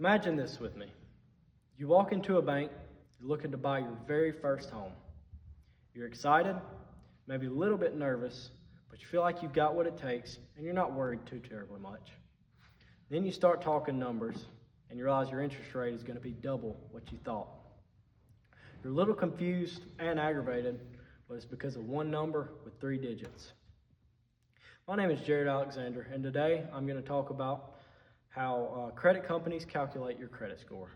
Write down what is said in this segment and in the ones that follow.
Imagine this with me. You walk into a bank, you're looking to buy your very first home. You're excited, maybe a little bit nervous, but you feel like you've got what it takes and you're not worried too terribly much. Then you start talking numbers and you realize your interest rate is going to be double what you thought. You're a little confused and aggravated, but it's because of one number with 3 digits. My name is Jared Alexander, and today I'm going to talk about how credit companies calculate your credit score.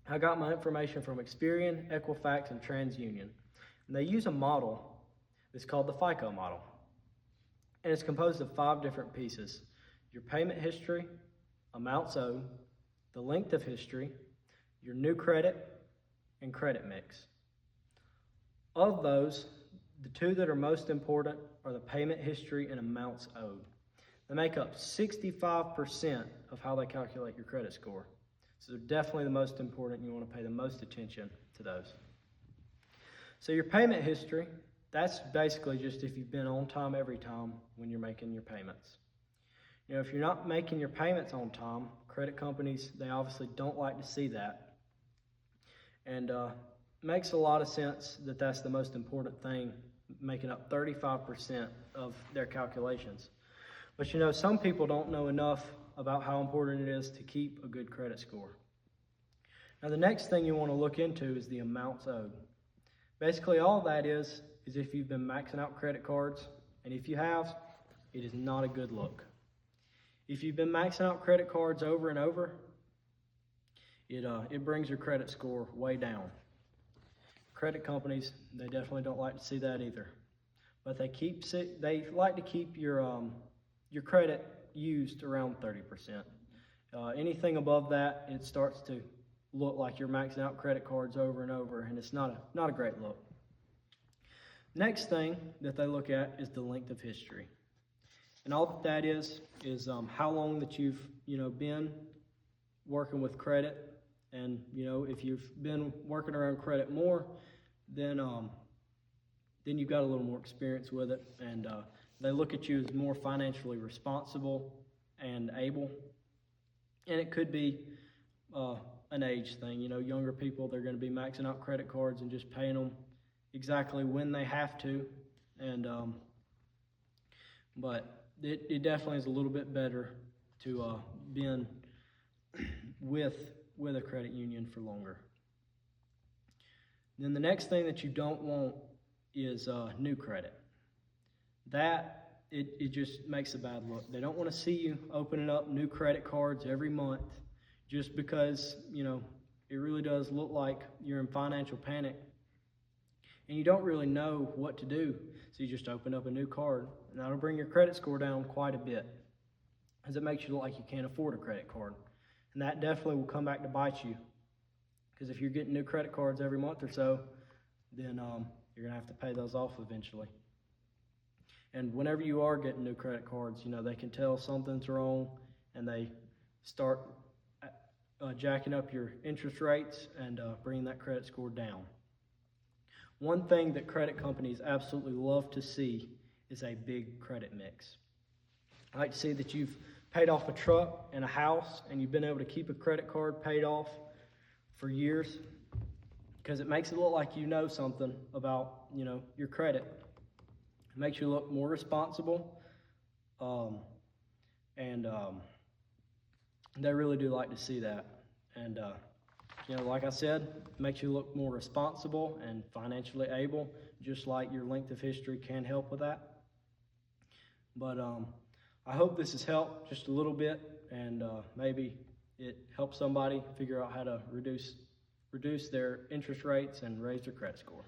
I got my information from Experian, Equifax, and TransUnion, and they use a model that's called the FICO model. And it's composed of 5 different pieces: your payment history, amounts owed, the length of history, your new credit, and credit mix. Of those, the 2 that are most important are the payment history and amounts owed. They make up 65% of how they calculate your credit score. So they're definitely the most important, and you want to pay the most attention to those. So your payment history, that's basically just if you've been on time every time when you're making your payments. You know, if you're not making your payments on time, credit companies, they obviously don't like to see that. And it makes a lot of sense that that's the most important thing, making up 35% of their calculations. But you know, some people don't know enough about how important it is to keep a good credit score. Now, the next thing you want to look into is the amounts owed. Basically, all that is if you've been maxing out credit cards, and if you have, it is not a good look. If you've been maxing out credit cards over and over, it brings your credit score way down. Credit companies, they definitely don't like to see that either. But they like to keep your credit used around 30%. Anything above that, it starts to look like you're maxing out credit cards over and over, and it's not a great look. Next thing that they look at is the length of history. And all that is how long that you've been working with credit. And if you've been working around credit more, then you've got a little more experience with it, and they look at you as more financially responsible and able. And it could be an age thing. Younger people, they're going to be maxing out credit cards and just paying them exactly when they have to. And but it definitely is a little bit better to been with a credit union for longer. Then the next thing that you don't want is new credit. That, it just makes a bad look. They don't want to see you opening up new credit cards every month just because, it really does look like you're in financial panic and you don't really know what to do. So you just open up a new card, and that'll bring your credit score down quite a bit, as it makes you look like you can't afford a credit card. And that definitely will come back to bite you, because if you're getting new credit cards every month or so, then you're going to have to pay those off eventually. And whenever you are getting new credit cards, they can tell something's wrong, and they start jacking up your interest rates and bringing that credit score down. One thing that credit companies absolutely love to see is a big credit mix. I like to see that you've paid off a truck and a house, and you've been able to keep a credit card paid off for years, because it makes it look like you know something about your credit. It makes you look more responsible, and they really do like to see that. And like I said, it makes you look more responsible and financially able, just like your length of history can help with that. But I hope this has helped just a little bit, and maybe it helps somebody figure out how to reduce their interest rates and raise their credit score.